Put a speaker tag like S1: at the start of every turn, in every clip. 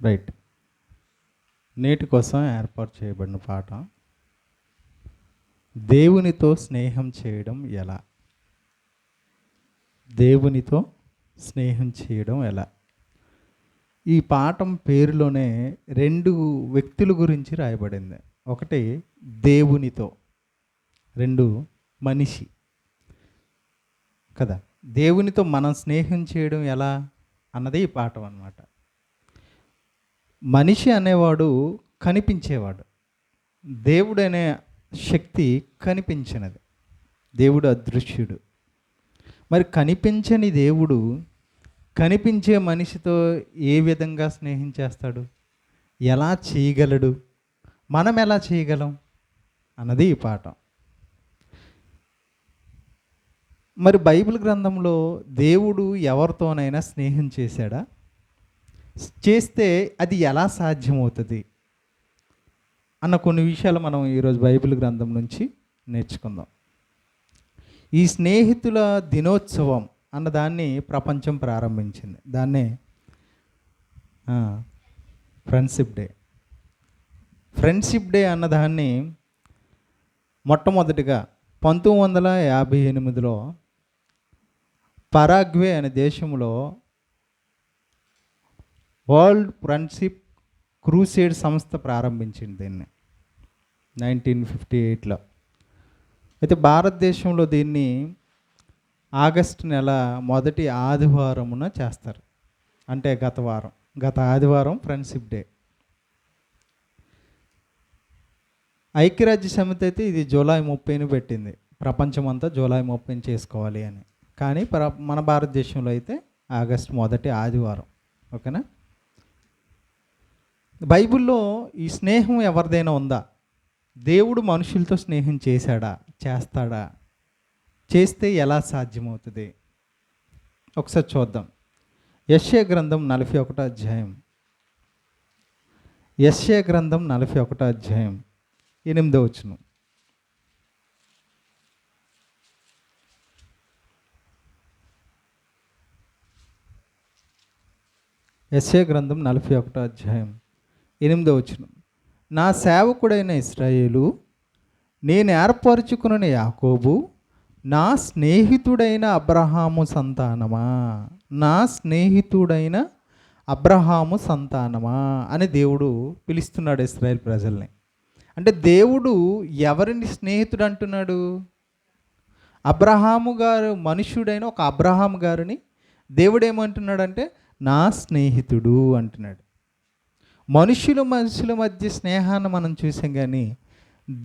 S1: Right. నేటి కోసం ఏర్పాటు చేయబడిన పాఠం దేవునితో స్నేహం చేయడం ఎలా. దేవునితో స్నేహం చేయడం ఎలా. ఈ పాఠం పేరులోనే రెండు వ్యక్తుల గురించి రాయబడింది. ఒకటి దేవునితో, రెండు మనిషి కదా. దేవునితో మనం స్నేహం చేయడం ఎలా అన్నది ఈ పాఠం అన్నమాట. మనిషి అనేవాడు కనిపించేవాడు, దేవుడు అనే శక్తి కనిపించినది. దేవుడు అదృశ్యుడు. మరి కనిపించని దేవుడు కనిపించే మనిషితో ఏ విధంగా స్నేహం చేస్తాడు, ఎలా చేయగలడు, మనం ఎలా చేయగలం అన్నది ఈ పాఠం. మరి బైబిల్ గ్రంథంలో దేవుడు ఎవరితోనైనా స్నేహం చేశాడా? చేస్తే అది ఎలా సాధ్యమవుతుంది అన్న కొన్ని విషయాలు మనం ఈరోజు బైబిల్ గ్రంథం నుంచి నేర్చుకుందాం. ఈ స్నేహితుల దినోత్సవం అన్నదాన్ని ప్రపంచం ప్రారంభించింది. దాన్నే ఫ్రెండ్షిప్ డే. ఫ్రెండ్షిప్ డే అన్నదాన్ని మొట్టమొదటిగా 1958లో పరాగ్వే అనే దేశంలో వరల్డ్ ఫ్రెండ్షిప్ క్రూసేడ్ సంస్థ ప్రారంభించింది దీన్ని 1958లో. అయితే భారతదేశంలో దీన్ని ఆగస్టు నెల మొదటి ఆదివారమున చేస్తారు. అంటే గత ఆదివారం ఫ్రెండ్షిప్ డే. ఐక్యరాజ్య సమితి అయితే ఇది జూలై 30ని పెట్టింది. ప్రపంచమంతా జూలై 30ని చేసుకోవాలి అని. కానీ మన భారతదేశంలో అయితే ఆగస్టు మొదటి ఆదివారం. ఓకేనా. బైబిల్లో ఈ స్నేహం ఎవరిదైనా ఉందా? దేవుడు మనుషులతో స్నేహం చేశాడా, చేస్తాడా, చేస్తే ఎలా సాధ్యమవుతుంది ఒకసారి చూద్దాం. యెషయా గ్రంథం 41వ అధ్యాయం. యెషయా గ్రంథం 41వ అధ్యాయం 8వ వచనం. యెషయా గ్రంథం 41వ అధ్యాయం 8వ వచనం. నా సేవకుడైన ఇశ్రాయేలు, నేను ఏర్పరచుకున్న యాకోబు, నా స్నేహితుడైన అబ్రహాము సంతానమా, నా స్నేహితుడైన అబ్రహాము సంతానమా అని దేవుడు పిలుస్తున్నాడు ఇశ్రాయేల్ ప్రజల్ని. అంటే దేవుడు ఎవరిని స్నేహితుడు అంటున్నాడు? అబ్రహాము గారు, మనుష్యుడైన ఒక అబ్రహాము గారిని దేవుడు ఏమంటున్నాడంటే నా స్నేహితుడు అంటున్నాడు. మనుషుల మధ్య స్నేహాన్ని మనం చూసాం, కానీ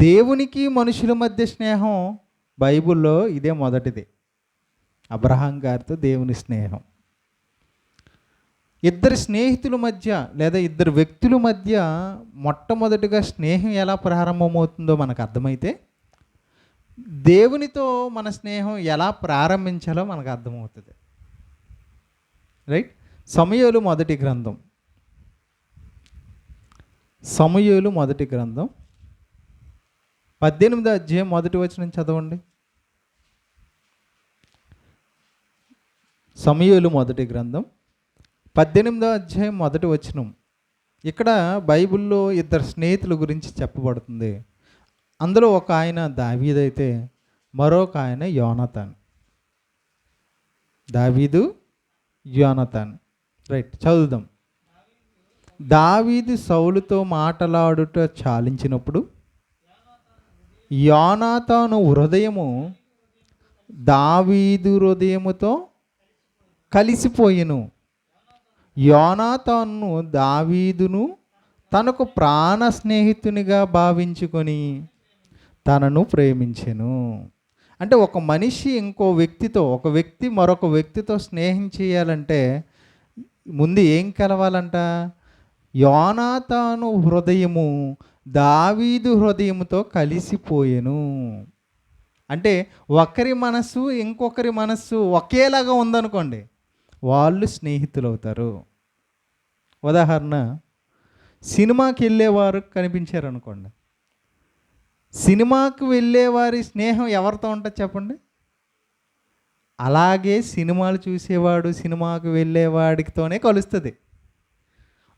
S1: దేవునికి మనుషుల మధ్య స్నేహం బైబిల్లో ఇదే మొదటిది. అబ్రహాం గారితో దేవుని స్నేహం. ఇద్దరు స్నేహితుల మధ్య లేదా ఇద్దరు వ్యక్తుల మధ్య మొట్టమొదటిగా స్నేహం ఎలా ప్రారంభమవుతుందో మనకు అర్థమైతే దేవునితో మన స్నేహం ఎలా ప్రారంభించాలో మనకు అర్థమవుతుంది. రైట్. సమూయేలు మొదటి గ్రంథం 18వ అధ్యాయం 1వ వచనం చదవండి. సమూయేలు మొదటి గ్రంథం 18వ అధ్యాయం 1వ వచనం. ఇక్కడ బైబిల్లో ఇద్దరు స్నేహితుల గురించి చెప్పబడుతుంది. అందులో ఒక ఆయన దావీదు అయితే మరొక ఆయన యోనాతాన్. దావీదు, యోనాతాన్. రైట్, చదువుదాం. దావీదు సౌలుతో మాటలాడుట చాలించినప్పుడు యోనాతాను హృదయము దావీదు హృదయముతో కలిసిపోయెను. యోనాతాను దావీదును తనకు ప్రాణ స్నేహితునిగా భావించుకొని తనను ప్రేమించెను. అంటే ఒక మనిషి ఇంకో వ్యక్తితో, ఒక వ్యక్తి మరొక వ్యక్తితో స్నేహం చేయాలంటే ముందు ఏం కలవాలంట? యోనాతాను హృదయము దావీదు హృదయముతో కలిసిపోయెను. అంటే ఒకరి మనసు ఇంకొకరి మనస్సు ఒకేలాగా ఉందనుకోండి, వాళ్ళు స్నేహితులు అవుతారు. ఉదాహరణ, సినిమాకి వెళ్ళేవారు కనిపించారనుకోండి, సినిమాకు వెళ్ళేవారి స్నేహం ఎవరితో ఉంటుంది చెప్పండి? అలాగే సినిమాలు చూసేవాడు సినిమాకు వెళ్ళేవాడితోనే కలుస్తుంది.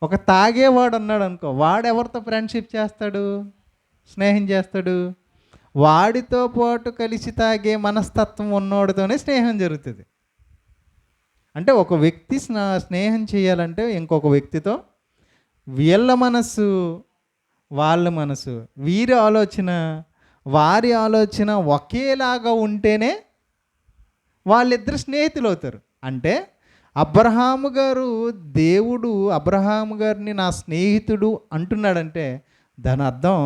S1: ఒక తాగేవాడు అన్నాడు అనుకో, వాడు ఎవరితో ఫ్రెండ్షిప్ చేస్తాడు, స్నేహం చేస్తాడు? వాడితో పాటు కలిసి తాగే మనస్తత్వం ఉన్నోడితోనే స్నేహం జరుగుతుంది. అంటే ఒక వ్యక్తి స్నేహం చేయాలంటే ఇంకొక వ్యక్తితో వీళ్ళ మనసు, వాళ్ళ మనసు, వీరి ఆలోచన, వారి ఆలోచన ఒకేలాగా ఉంటేనే వాళ్ళిద్దరు స్నేహితులు అవుతారు. అంటే అబ్రహాము గారు, దేవుడు అబ్రహాము గారిని నా స్నేహితుడు అంటున్నాడంటే దాని అర్థం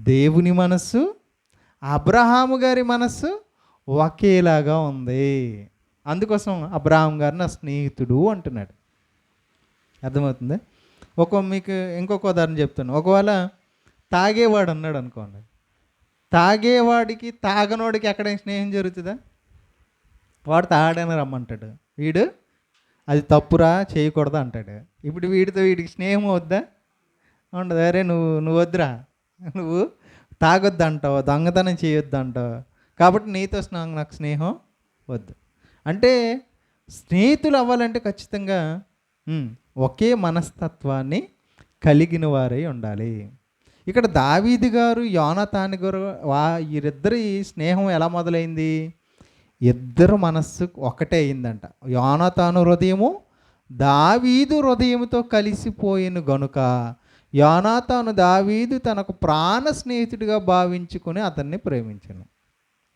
S1: దేవుని మనస్సు, అబ్రహాము గారి మనస్సు ఒకేలాగా ఉంది. అందుకోసం అబ్రహాం గారు నా స్నేహితుడు అంటున్నాడు. అర్థమవుతుంది? మీకు ఇంకొక ఉదాహరణ చెప్తాను. ఒకవేళ తాగేవాడు అన్నాడు అనుకోండి, తాగేవాడికి తాగనోడికి ఎక్కడైనా స్నేహం జరుగుతుందా? వాడు తాగడానికి రమ్మంటాడు, వీడు అది తప్పురా చేయకూడదు అంటాడు. ఇప్పుడు వీడికి స్నేహం వద్దా? ఉండదు. అరే నువ్వు వద్దురా, నువ్వు తాగొద్దు అంటావు, దొంగతనం చేయొద్దు అంటావు, కాబట్టి నీతో నాకు స్నేహం వద్దు. అంటే స్నేహితులు అవ్వాలంటే ఖచ్చితంగా ఒకే మనస్తత్వాన్ని కలిగిన వారై ఉండాలి. ఇక్కడ దావీదు గారు, యోనాతాను గారు, వీరిద్దరి స్నేహం ఎలా మొదలైంది? ఇద్దరు మనస్సు ఒకటే అయిందంట. యోనాతాను హృదయము దావీదు హృదయముతో కలిసిపోయిన గనుక యోనాతాను దావీదు తనకు ప్రాణ స్నేహితుడిగా భావించుకొని అతన్ని ప్రేమించాను.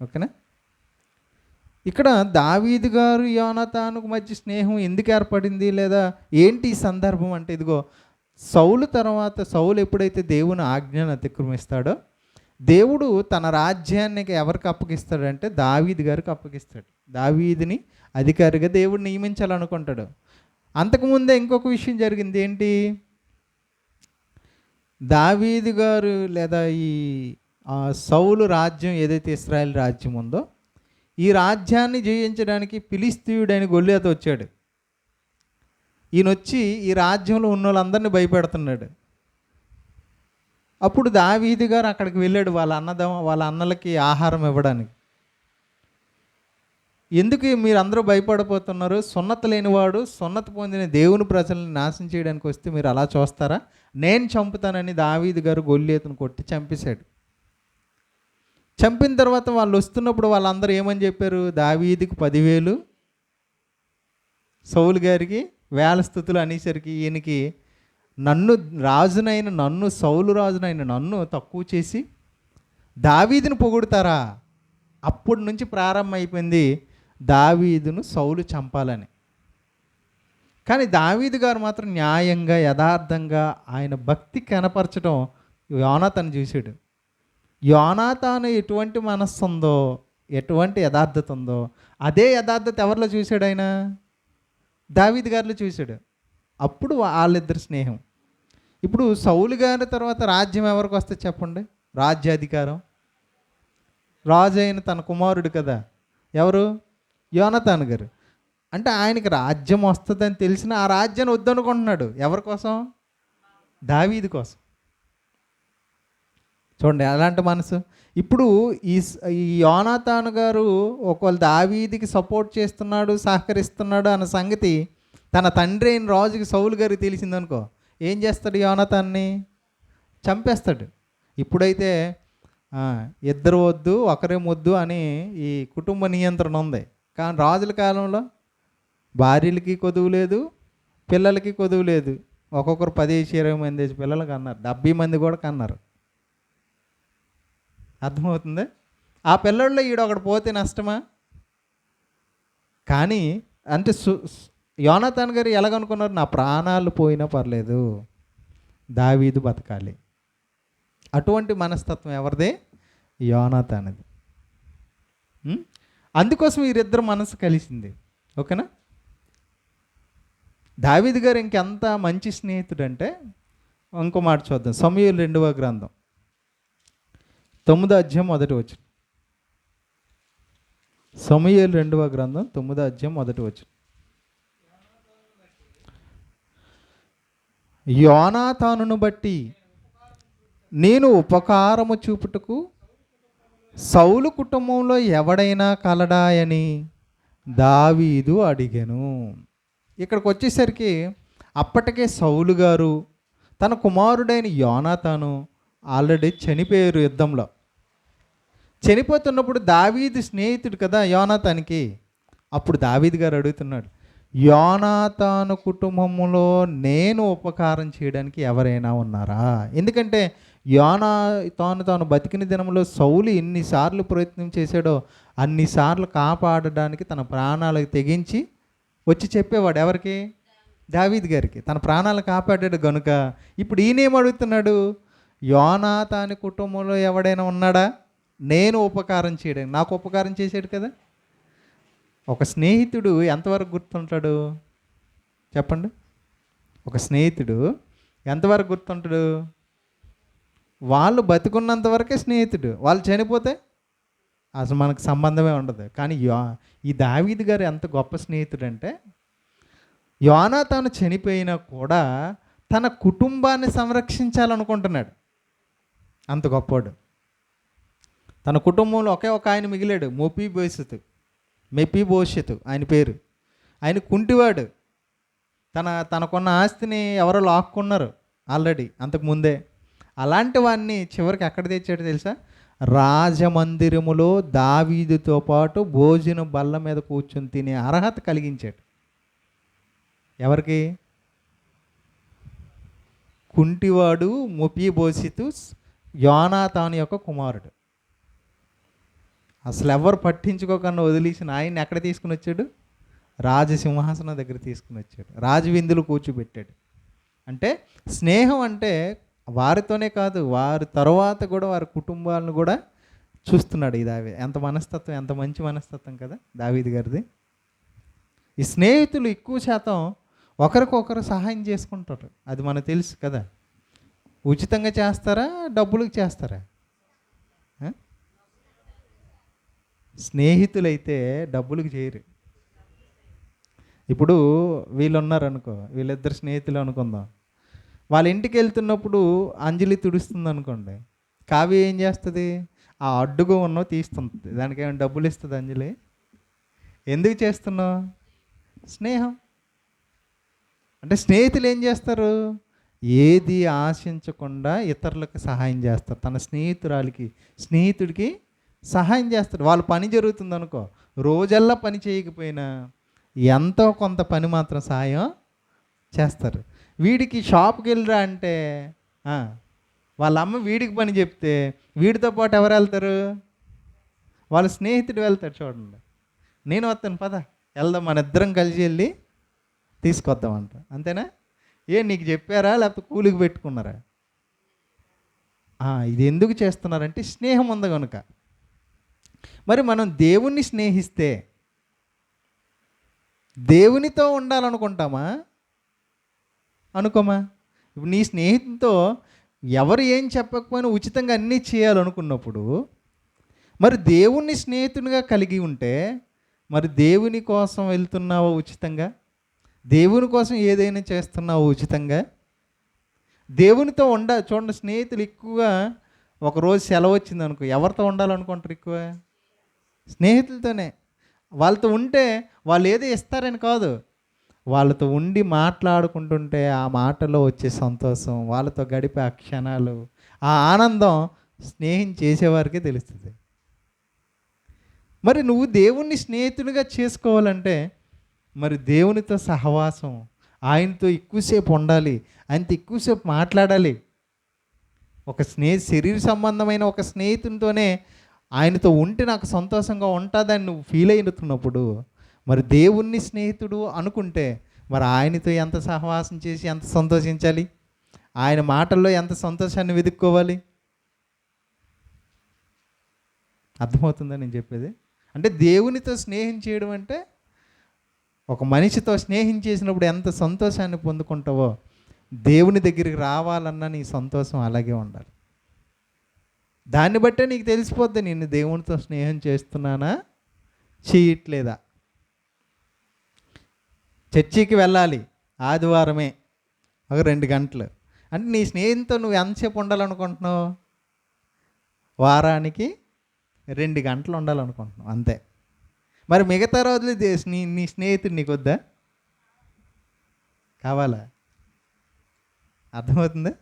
S1: ఓకేనా? ఇక్కడ దావీదు గారు యోనాతానుకు మధ్య స్నేహం ఎందుకు ఏర్పడింది, లేదా ఏంటి ఈ సందర్భం అంటే, ఇదిగో సౌలు తర్వాత, సౌలు ఎప్పుడైతే దేవుని ఆజ్ఞను అతిక్రమిస్తాడో దేవుడు తన రాజ్యానికి ఎవరికి అప్పగిస్తాడంటే దావీదు గారికి అప్పగిస్తాడు. దావీదుని అధికారిగా దేవుడు నియమించాలనుకుంటాడు. అంతకుముందే ఇంకొక విషయం జరిగింది. ఏంటి? దావీదు గారు లేదా ఈ సౌలు రాజ్యం ఏదైతే ఇశ్రాయేల్ రాజ్యం ఉందో, ఈ రాజ్యాన్ని జయించడానికి ఫిలిష్తీయుడైన గొల్లియాతు వచ్చాడు. ఈయన వచ్చి ఈ రాజ్యంలో ఉన్న వాళ్ళందరినీ భయపెడుతున్నాడు. అప్పుడు దావీదు గారు అక్కడికి వెళ్ళాడు వాళ్ళ అన్నలకి ఆహారం ఇవ్వడానికి. ఎందుకు మీరు అందరూ భయపడిపోతున్నారు? సున్నత లేనివాడు సున్నత పొందిన దేవుని ప్రజల్ని నాశనం చేయడానికి వస్తే మీరు అలా చూస్తారా? నేను చంపుతానని దావీదు గారు గొల్లియాతును కొట్టి చంపేశాడు. చంపిన తర్వాత వాళ్ళు వస్తున్నప్పుడు వాళ్ళందరూ ఏమని చెప్పారు? దావీదుకి 10,000, సౌలు గారికి 1000 స్తుతులు అనేసరికి ఈయనకి సౌలు రాజునైన నన్ను తక్కువ చేసి దావీదును పొగుడుతారా? అప్పటి నుంచి ప్రారంభం అయిపోయింది దావీదును సౌలు చంపాలని. కానీ దావీదు గారు మాత్రం న్యాయంగా, యథార్థంగా ఆయన భక్తి కనపరచడం యోనాతాను చూశాడు. యోనాతాను ఎటువంటి మనస్సు ఉందో, ఎటువంటి యథార్థత ఉందో, అదే యథార్థత ఎవరిలో చూశాడు? ఆయన దావీదు గారిలో చూశాడు. అప్పుడు వాళ్ళిద్దరు స్నేహం. ఇప్పుడు సౌలు గారి తర్వాత రాజ్యం ఎవరికి వస్తే చెప్పండి? రాజ్యాధికారం రాజు అయిన తన కుమారుడు కదా, ఎవరు? యోనాతాను గారు. అంటే ఆయనకి రాజ్యం వస్తుందని తెలిసిన ఆ రాజ్యాన్ని వద్దనుకుంటున్నాడు. ఎవరి కోసం? దావీదు కోసం. చూడండి అలాంటి మనసు. ఇప్పుడు ఈ యోనాతాను గారు ఒకవేళ దావీదుకి సపోర్ట్ చేస్తున్నాడు, సహకరిస్తున్నాడు అన్న సంగతి తన తండ్రి అయిన రాజుకి సౌలు గారికి తెలిసిందనుకో, ఏం చేస్తాడు? యోనాతాన్ని చంపేస్తాడు. ఇప్పుడైతే ఇద్దరు వద్దు ఒకరే వద్దు అని ఈ కుటుంబ నియంత్రణ ఉంది. కానీ రాజుల కాలంలో భార్యలకి కొదువు లేదు, పిల్లలకి కొదువు లేదు. ఒక్కొక్కరు 10-20 మంది పిల్లలు కన్నారు, 70 మంది కూడా కన్నారు. అర్థమవుతుంది? ఆ పిల్లల్లో ఈడొకడు పోతే నష్టమా? కానీ అంటే యోనాతాను గారు ఎలాగనుకున్నారు? నా ప్రాణాలు పోయినా పర్లేదు, దావీదు బతకాలి. అటువంటి మనస్తత్వం ఎవరిదే? యోనాతానుది. అందుకోసం వీరిద్దరు మనసు కలిసింది. ఓకేనా? దావీదు గారు ఇంకెంత మంచి స్నేహితుడు అంటే ఇంకో మాట చూద్దాం. సమూయేలు 2వ గ్రంథం 9వ అధ్యాయం 1వ వచనం. సమూయేలు 2వ గ్రంథం 9వ అధ్యాయం 1వ వచనం. యోనాతానును బట్టి నేను ఉపకారము చూపుటకు సౌలు కుటుంబంలో ఎవడైనా కలడాయని దావీదు అడిగాను. ఇక్కడికి వచ్చేసరికి అప్పటికే సౌలు గారు తన కుమారుడైన యోనాతాను ఆల్రెడీ చనిపోయారు యుద్ధంలో. చనిపోతున్నప్పుడు దావీదు స్నేహితుడు కదా యోనాతానికి. అప్పుడు దావీదు గారు అడుగుతున్నాడు, యోనాతాను కుటుంబంలో నేను ఉపకారం చేయడానికి ఎవరైనా ఉన్నారా? ఎందుకంటే తాను బతికిన దినంలో సౌలు ఎన్నిసార్లు ప్రయత్నం చేశాడో అన్నిసార్లు కాపాడడానికి తన ప్రాణాలకు తెగించి వచ్చి చెప్పేవాడు. ఎవరికి? దావీదు గారికి. తన ప్రాణాలు కాపాడాడు గనుక ఇప్పుడు ఈయనేం అడుగుతున్నాడు, యోనాతాను కుటుంబంలో ఎవడైనా ఉన్నాడా నేను ఉపకారం చేయడానికి? నాకు ఉపకారం చేశాడు కదా. ఒక స్నేహితుడు ఎంతవరకు గుర్తుంటాడు చెప్పండి? ఒక స్నేహితుడు ఎంతవరకు గుర్తుంటాడు? వాళ్ళు బతికున్నంత వరకే స్నేహితుడు. వాళ్ళు చనిపోతే అసలు మనకు సంబంధమే ఉండదు. కానీ ఈ దావీదు గారు ఎంత గొప్ప స్నేహితుడు అంటే, యోనాతాను చనిపోయినా కూడా తన కుటుంబాన్ని సంరక్షించాలనుకుంటున్నాడు. అంత గొప్పోడు. తన కుటుంబంలో ఒకే ఒక ఆయన మిగిలాడు, మెఫీబోషెతు ఆయన పేరు. ఆయన కుంటివాడు. తనకున్న ఆస్తిని ఎవరో లాక్కున్నారు ఆల్రెడీ అంతకుముందే. అలాంటి వాడిని చివరికి ఎక్కడ తెచ్చాడు తెలుసా? రాజమందిరములో దావీదుతో పాటు భోజన బల్ల మీద కూర్చొని తినే అర్హత కలిగించాడు. ఎవరికి? కుంటివాడు మెఫీబోషెతు యోనాతాను యొక్క కుమారుడు. అసలు ఎవరు పట్టించుకోకుండా వదిలేసిన ఆయన్ని ఎక్కడ తీసుకుని వచ్చాడు? రాజసింహాసనం దగ్గర తీసుకుని వచ్చాడు. రాజవిందులు కూర్చోబెట్టాడు. అంటే స్నేహం అంటే వారితోనే కాదు, వారి తర్వాత కూడా వారి కుటుంబాలను కూడా చూస్తున్నాడు. ఈ ఎంత మనస్తత్వం, ఎంత మంచి మనస్తత్వం కదా దావీదు గారిది. ఈ స్నేహితులు ఎక్కువ శాతం ఒకరికొకరు సహాయం చేసుకుంటారు. అది మనకు తెలుసు కదా. ఉచితంగా చేస్తారా, డబ్బులకు చేస్తారా? స్నేహితులైతే డబ్బులకు చేయరు. ఇప్పుడు వీళ్ళు ఉన్నారనుకో, వీళ్ళిద్దరు స్నేహితులు అనుకుందాం. వాళ్ళ ఇంటికి వెళ్తున్నప్పుడు అంజలి తుడుస్తుంది అనుకోండి, కావ్య ఏం చేస్తుంది? ఆ అడ్డుగా ఉన్నో తీస్తుంది. దానికి ఏమైనా డబ్బులు ఇస్తుంది అంజలి? ఎందుకు చేస్తున్నావు? స్నేహం. అంటే స్నేహితులు ఏం చేస్తారు? ఏది ఆశించకుండా ఇతరులకు సహాయం చేస్తారు. తన స్నేహితుడికి సహాయం చేస్తారు. వాళ్ళ పని జరుగుతుంది అనుకో, రోజల్లా పని చేయకపోయినా ఎంతో కొంత పని మాత్రం సహాయం చేస్తారు. వీడికి షాప్కి వెళ్ళరా అంటే వాళ్ళ అమ్మ వీడికి పని చెప్తే వీడితో పాటు ఎవరు వెళ్తారు? వాళ్ళ స్నేహితుడు వెళ్తాడు. చూడండి, నేను వస్తాను పద వెళ్దాం, మన ఇద్దరం కలిసి వెళ్ళి తీసుకొద్దామంట. అంతేనా? నీకు చెప్పారా లేకపోతే కూలికి పెట్టుకున్నారా? ఇది ఎందుకు చేస్తున్నారంటే స్నేహం ఉంది కనుక. మరి మనం దేవుణ్ణి స్నేహిస్తే దేవునితో ఉండాలనుకుంటామా? అనుకోమా? ఇప్పుడు నీ స్నేహితులతో ఎవరు ఏం చెప్పకపోయినా ఉచితంగా అన్నీ చేయాలనుకున్నప్పుడు, మరి దేవుణ్ణి స్నేహితునిగా కలిగి ఉంటే మరి దేవుని కోసం వెళ్తున్నావా ఉచితంగా? దేవుని కోసం ఏదైనా చేస్తున్నావా ఉచితంగా? దేవునితో చూడండి, స్నేహితులు ఎక్కువగా ఒకరోజు సెలవు వచ్చింది అనుకో, ఎవరితో ఉండాలనుకుంటారు? ఎక్కువ స్నేహితులతోనే. వాళ్ళతో ఉంటే వాళ్ళు ఏదో ఇస్తారని కాదు, వాళ్ళతో ఉండి మాట్లాడుకుంటుంటే ఆ మాటలో వచ్చే సంతోషం, వాళ్ళతో గడిపే ఆ క్షణాలు, ఆ ఆనందం స్నేహం చేసేవారికే తెలుస్తుంది. మరి నువ్వు దేవుణ్ణి స్నేహితునిగా చేసుకోవాలంటే మరి దేవునితో సహవాసం, ఆయనతో ఎక్కువసేపు ఉండాలి, ఆయనతో ఎక్కువసేపు మాట్లాడాలి. ఒక శరీర సంబంధమైన ఒక స్నేహితునితోనే ఆయనతో ఉంటే నాకు సంతోషంగా ఉంటుందని నువ్వు ఫీల్ అయినప్పుడు, మరి దేవుణ్ణి స్నేహితుడు అనుకుంటే మరి ఆయనతో ఎంత సహవాసం చేసి ఎంత సంతోషించాలి? ఆయన మాటల్లో ఎంత సంతోషాన్ని వెతుక్కోవాలి? అర్థమవుతుందా నేను చెప్పేది? అంటే దేవునితో స్నేహం చేయడం అంటే, ఒక మనిషితో స్నేహం చేసినప్పుడు ఎంత సంతోషాన్ని పొందుకుంటావో, దేవుని దగ్గరికి రావాలన్న నీ సంతోషం అలాగే ఉండాలి. దాన్ని బట్టే నీకు తెలిసిపోద్ది నేను దేవునితో స్నేహం చేస్తున్నానా చేయట్లేదా. చర్చికి వెళ్ళాలి ఆదివారమే ఒక 2 గంటలు అంటే నీ స్నేహితుతో నువ్వు ఎంతసేపు ఉండాలనుకుంటున్నావు? వారానికి 2 గంటలు ఉండాలనుకుంటున్నావు అంతే. మరి మిగతా రోజులు నీ స్నేహితుడు నీకు వద్దా? కావాలా? అర్థమవుతుంది.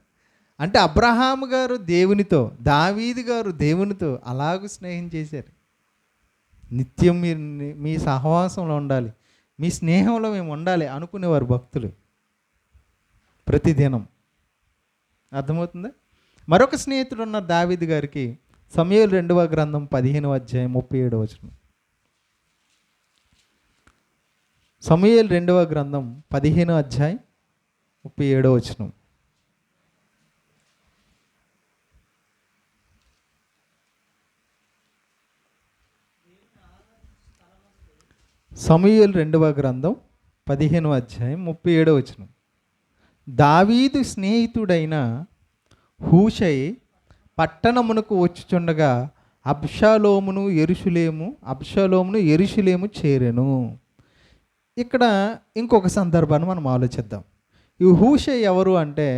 S1: అంటే అబ్రహాము గారు దేవునితో, దావీదు గారు దేవునితో అలాగూ స్నేహం చేశారు. నిత్యం మీరు మీ సహవాసంలో ఉండాలి, మీ స్నేహంలో మేము ఉండాలి అనుకునేవారు భక్తులు ప్రతిదినం. అర్థమవుతుందా? మరొక స్నేహితుడు ఉన్నారు దావీదు గారికి. సమూయేలు 2వ గ్రంథం 15వ అధ్యాయం 37వ వచనం. సమూయేలు 2వ గ్రంథం 15వ అధ్యాయం 37వ వచనం. సమూయేలు 2వ గ్రంథం 15వ అధ్యాయం 37వ వచనం. దావీదు స్నేహితుడైన హూషై పట్టణమునకు వచ్చుచుండగా అబ్షాలోమును యెరూషలేము చేరెను. ఇక్కడ ఇంకొక సందర్భాన్ని మనం ఆలోచిద్దాం. ఈ హూషై ఎవరు అంటే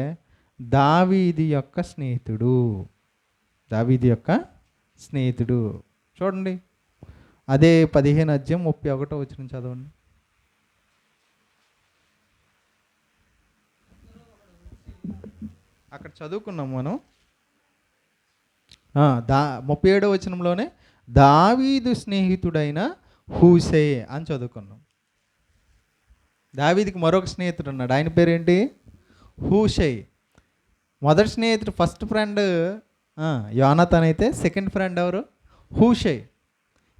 S1: దావీదు యొక్క స్నేహితుడు. చూడండి, అదే 15 అధ్యాయం 31వ వచనం చదవండి. అక్కడ చదువుకున్నాం మనం. 37వ వచనంలోనే దావీదు స్నేహితుడైన హూషై అని చదువుకున్నాం. దావీదుకి మరొక స్నేహితుడు ఉన్నాడు, ఆయన పేరేంటి? హూషై. మొదటి స్నేహితుడు, ఫస్ట్ ఫ్రెండ్ యోనాతాన్ అయితే సెకండ్ ఫ్రెండ్ ఎవరు? హూషై.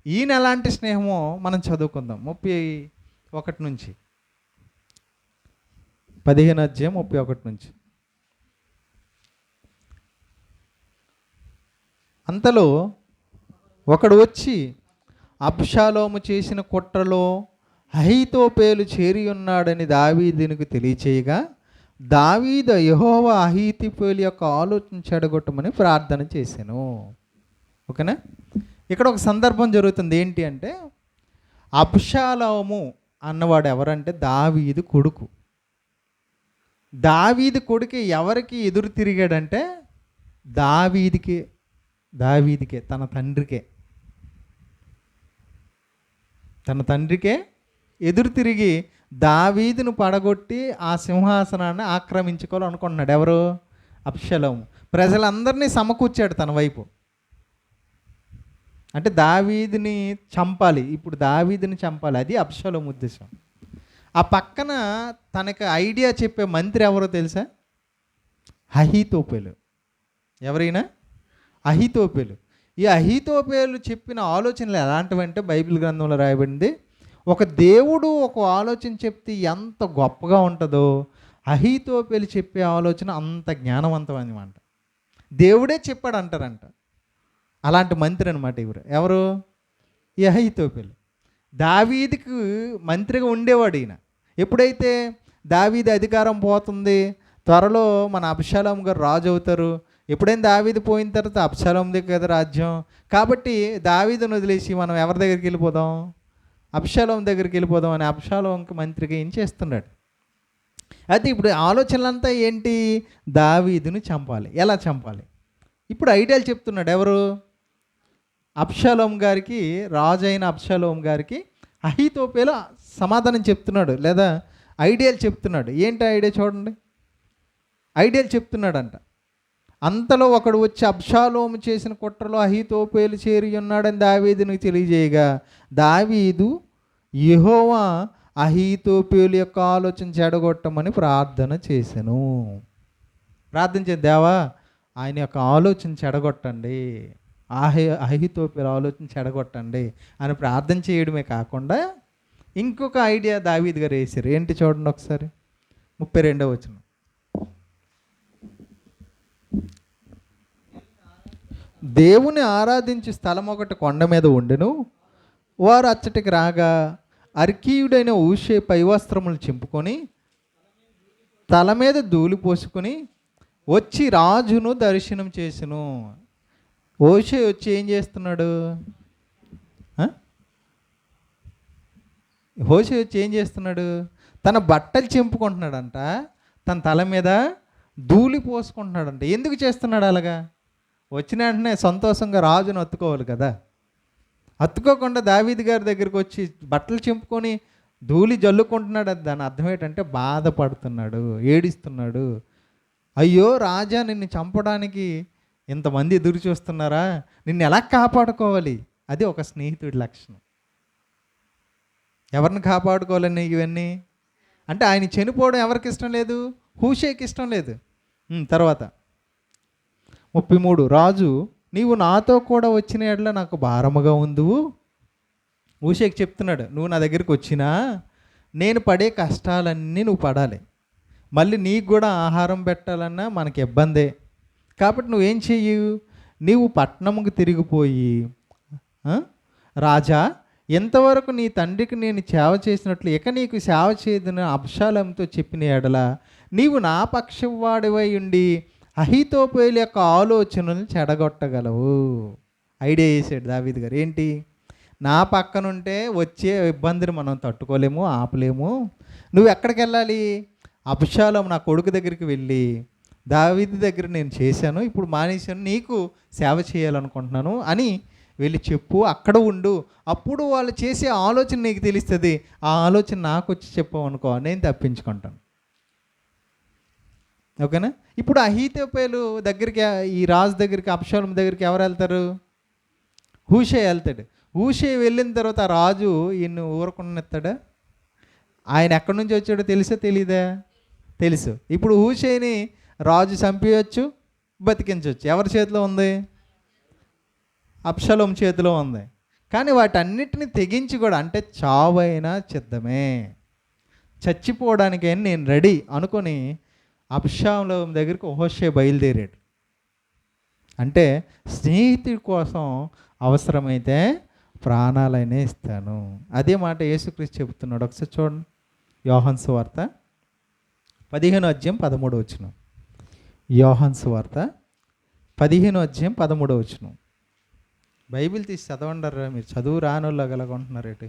S1: ఈయన ఎలాంటి స్నేహమో మనం చదువుకుందాం. 31 నుంచి, 15 అధ్యాయం 31 నుంచి. అంతలో ఒకడు వచ్చి అబ్షాలోము చేసిన కుట్రలో అహీతోపేలు చేరి ఉన్నాడని దావీదునికి తెలియచేయగా, దావీదు యెహోవా అహీతోపేలు యొక్క ఆలోచన చెడగొట్టమని ప్రార్థన చేశాను. ఓకేనా? ఇక్కడ ఒక సందర్భం జరుగుతుంది. ఏంటి అంటే, అబ్షాలోము అన్నవాడు ఎవరంటే దావీదు కొడుకు. దావీదు కొడుకు ఎవరికి ఎదురు తిరిగాడంటే దావీదుకే, తన తండ్రికే ఎదురు తిరిగి దావీదును పడగొట్టి ఆ సింహాసనాన్ని ఆక్రమించుకోవాలనుకుంటున్నాడు. ఎవరు? అబ్షాలోము. ప్రజలందరినీ సమకూర్చాడు తన వైపు. అంటే దావీదుని చంపాలి, ఇప్పుడు దావీదుని చంపాలి, అది అబ్షాలోము ఉద్దేశం. ఆ పక్కన తనకు ఐడియా చెప్పే మంత్రి ఎవరో తెలుసా? అహీతోపేలు. ఎవరైనా? అహీతోపేలు. ఈ అహీతోపేలు చెప్పిన ఆలోచనలు ఎలాంటివంటే బైబిల్ గ్రంథంలో రాయబడింది, ఒక దేవుడు ఒక ఆలోచన చెప్తే ఎంత గొప్పగా ఉంటుందో అహీతోపేలు చెప్పే ఆలోచన అంత జ్ఞానవంతం అన్నమాట. దేవుడే చెప్పాడు అంటారంట. అలాంటి మంత్రి అనమాట ఎవరు? ఈ అహీతోపేలు. దావీదుకు మంత్రిగా ఉండేవాడు ఈయన. ఎప్పుడైతే దావీదు అధికారం పోతుంది, త్వరలో మన అబ్షాలోము గారు రాజు అవుతారు, ఎప్పుడైనా దావీదు పోయిన తర్వాత అబ్షాలోము దగ్గర కదా రాజ్యం, కాబట్టి దావీదును వదిలేసి మనం ఎవరి దగ్గరికి వెళ్ళిపోదాం? అబ్షాలోము దగ్గరికి వెళ్ళిపోదాం అని అబ్షాలోముకి మంత్రిగా ఏం చేస్తున్నాడు. అయితే ఇప్పుడు ఆలోచనలంతా ఏంటి? దావీదును చంపాలి. ఎలా చంపాలి? ఇప్పుడు ఐడియాలు చెప్తున్నాడు. ఎవరు? అబ్షాలోము గారికి, రాజు అయిన అబ్షాలోము గారికి అహీతోపేలు సమాధానం చెప్తున్నాడు, లేదా ఐడియాలు చెప్తున్నాడు. ఏంటి ఐడియా చూడండి. ఐడియాలు చెప్తున్నాడంట. అంతలో ఒకడు వచ్చి అబ్షాలోము చేసిన కుట్రలో అహీతోపేలు చేరి ఉన్నాడని దావీదునికి తెలియజేయగా, దావీదు యెహోవా అహీతోపేలు యొక్క ఆలోచన చెడగొట్టమని ప్రార్థన చేశాను. ప్రార్థించే, దేవా ఆయన యొక్క ఆలోచన చెడగొట్టండి, అహీతోపేలు ఆలోచన చెడగొట్టండి అని ప్రార్థన చేయడమే కాకుండా ఇంకొక ఐడియా దావీదు గారు వేసారు. ఏంటి చూడండి ఒకసారి, 32వ వచనం. దేవుని ఆరాధించే స్థలం ఒకటి కొండ మీద ఉండెను. వారు అచ్చటికి రాగా అర్కీయుడైన హూషై పైవస్త్రములు చింపుకొని తల మీద ధూళి పోసుకొని వచ్చి రాజును దర్శనం చేసెను. హూషై వచ్చి ఏం చేస్తున్నాడు? హూషై వచ్చి ఏం చేస్తున్నాడు? తన బట్టలు చింపుకుంటున్నాడంట, తన తల మీద ధూళి పోసుకుంటున్నాడంట. ఎందుకు చేస్తున్నాడు అలాగా? వచ్చిన వెంటనే సంతోషంగా రాజును హత్తుకోవాలి కదా. హత్తుకోకుండా దావీదు గారి దగ్గరికి వచ్చి బట్టలు చింపుకొని ధూళి జల్లుకుంటున్నాడు. దాని అర్థం ఏంటంటే బాధపడుతున్నాడు, ఏడుస్తున్నాడు. అయ్యో రాజా, నిన్ను చంపడానికి ఇంతమంది ఎదురు చూస్తున్నారా, నిన్ను ఎలా కాపాడుకోవాలి? అది ఒక స్నేహితుడి లక్షణం. ఎవరిని కాపాడుకోవాలని ఇవన్నీ అంటే ఆయన చనిపోవడం ఎవరికి ఇష్టం లేదు? హూషేకి ఇష్టం లేదు. తర్వాత 33, రాజు నీవు నాతో కూడా వచ్చిన ఎడల నాకు భారముగా ఉందువు. హూషేకి చెప్తున్నాడు, నువ్వు నా దగ్గరికి వచ్చినా నేను పడే కష్టాలన్నీ నువ్వు పడాలి, మళ్ళీ నీకు కూడా ఆహారం పెట్టాలన్నా మనకి ఇబ్బందే. కాబట్టి నువ్వేం చెయ్యు, నీవు పట్టణముకు తిరిగిపోయి రాజా, ఎంతవరకు నీ తండ్రికి నేను సేవ చేసినట్లు ఇక నీకు సేవ చేయదని అబ్షాలోముతో చెప్పిన ఎడల నీవు నా పక్షవాడివై ఉండి అహీతోపేలు యొక్క ఆలోచనలను చెడగొట్టగలవు. ఐడియా చేసాడు దావీదు గారు. ఏంటి? నా పక్కనుంటే వచ్చే ఇబ్బందిని మనం తట్టుకోలేము, ఆపలేము. నువ్వు ఎక్కడికి వెళ్ళాలి? అబ్షాలోము నా కొడుకు దగ్గరికి వెళ్ళి, దావీదు దగ్గర నేను చేశాను, ఇప్పుడు మానేశాను, నీకు సేవ చేయాలనుకుంటున్నాను అని వెళ్ళి చెప్పు, అక్కడ ఉండు. అప్పుడు వాళ్ళు చేసే ఆలోచన నీకు తెలుస్తుంది. ఆ ఆలోచన నాకు వచ్చి చెప్పావనుకో, నేను తప్పించుకుంటాను. ఓకేనా? ఇప్పుడు అహీతోపేలు దగ్గరికి, ఈ రాజు దగ్గరికి, అబ్షాలోము దగ్గరికి ఎవరు వెళ్తారు? హూషై వెళ్తాడు. హూషై వెళ్ళిన తర్వాత ఆ రాజు ఈయన్ని ఊరకుండాస్తాడా? ఆయన ఎక్కడి నుంచి వచ్చాడో తెలుసా తెలీదా? తెలుసు. ఇప్పుడు హూషైని రాజు చంపేయచ్చు, బతికించవచ్చు. ఎవరి చేతిలో ఉంది? అబ్షాలోము చేతిలో ఉంది. కానీ వాటన్నిటిని తెగించి కూడా, అంటే చావైనా సిద్ధమే, చచ్చిపోవడానికైనా నేను రెడీ అనుకొని అబ్షాలోము దగ్గరికి హూషై బయలుదేరాడు. అంటే స్నేహితుడి కోసం అవసరమైతే ప్రాణాలైనా ఇస్తాను. అదే మాట యేసుక్రీస్తు చెబుతున్నాడు. ఒకసారి చూడండి, యోహాను సువార్త 15:13. యోహాను సువార్త 15:13. బైబిల్ తీసి చదవండారా మీరు? చదువు రానోళ్ళు గలగొంటున్నారు ఏంటి?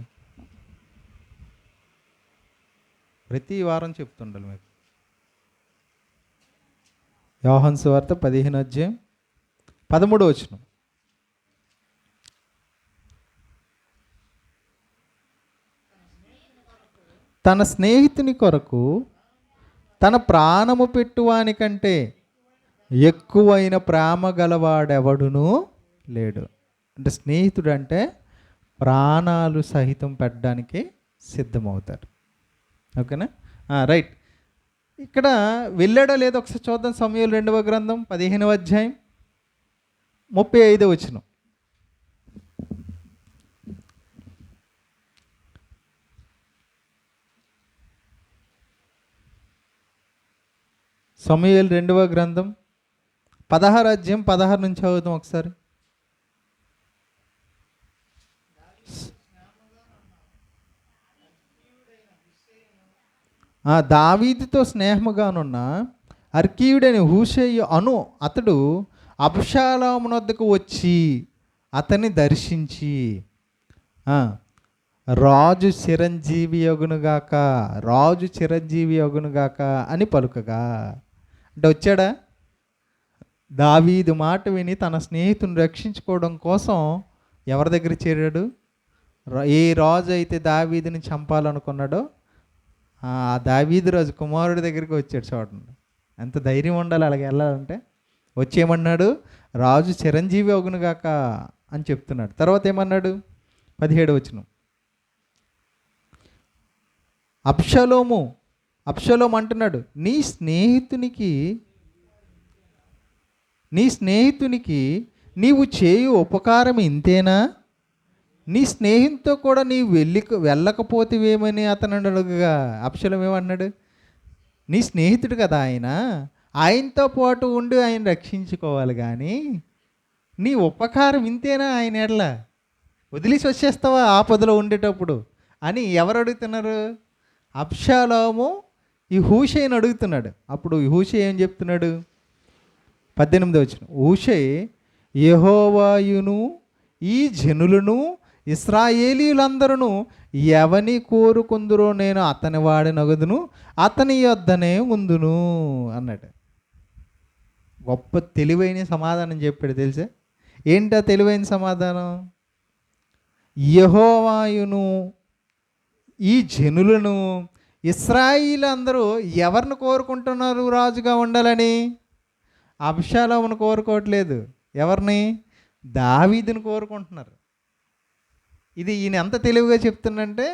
S1: ప్రతి వారం చెప్తుండాలి మీకు. యోహాను సువార్త 15:13. తన స్నేహితుని కొరకు తన ప్రాణము పెట్టువానికంటే ఎక్కువైన ప్రేమ గలవాడెవడునూ లేడు. అంటే స్నేహితుడు అంటే ప్రాణాలు సహితం పెట్టడానికి సిద్ధమవుతారు. ఓకేనా? రైట్. ఇక్కడ వెళ్ళాడో లేదో ఒకసారి చూద్దాం. సమూయేలు 2వ గ్రంథం 15వ అధ్యాయం 35వ వచనం. సమూయేలు 2వ గ్రంథం 16వ అధ్యాయం 16 నుంచి చదువుతాం ఒకసారి. దావీదుతో స్నేహముగానున్న అర్కీయుడని హూషై అతడు అబ్షాలోము వద్దకు వచ్చి అతన్ని దర్శించి రాజు చిరంజీవి యగునుగాక, రాజు చిరంజీవి యగునుగాక అని పలుకగా. అంటే వచ్చాడా? దావీదు మాట విని తన స్నేహితుని రక్షించుకోవడం కోసం ఎవరి దగ్గర చేరాడు? ఏ రాజు అయితే దావీదుని చంపాలనుకున్నాడో ఆ దావీదు రాజు కుమారుడి దగ్గరికి వచ్చాడు. చూడండి, ఎంత ధైర్యం ఉండాలి అలాగే వెళ్ళాలంటే. వచ్చేయమన్నాడు, రాజు చిరంజీవి అగునుగాక అని చెప్తున్నాడు. తర్వాత ఏమన్నాడు? 17వ వచనం. అబ్షాలోము అంటున్నాడు, నీ స్నేహితునికి నీవు చేయు ఉపకారం ఇంతేనా? నీ స్నేహితుతో కూడా నీవు వెళ్ళకపోతేవేమని అతను అడుగుగా, అబ్షాలోము ఏమన్నాడు? నీ స్నేహితుడు కదా ఆయనతో పాటు ఉండి ఆయన రక్షించుకోవాలి, కానీ నీ ఉపకారం ఇంతేనా? ఆయన ఎడల వదిలేసి వచ్చేస్తావా ఆపదలో ఉండేటప్పుడు అని ఎవరు అడుగుతున్నారు? అబ్షాలోము ఈ హూషైని అడుగుతున్నాడు. అప్పుడు హూషై ఏం చెప్తున్నాడు? 18వ వచనం. హూషై యెహోవాయును ఈ జనులను ఇశ్రాయేలీయులందరూ ఎవని కోరుకుందురో నేను అతని వాడినగుదును, అతని యొద్దనే ఉందును అన్నాడు. గొప్ప తెలివైన సమాధానం చెప్పాడు తెలుసా? ఏంటా తెలివైన సమాధానం? యెహోవాయును ఈ జనులను ఇశ్రాయేలు అందరూ ఎవరిని కోరుకుంటున్నారు రాజుగా ఉండాలని? అబ్షాలోమును కోరుకోవట్లేదు. ఎవరిని? దావీదుని కోరుకుంటున్నారు. ఇది ఈయన ఎంత తెలివిగా చెప్తుందంటే,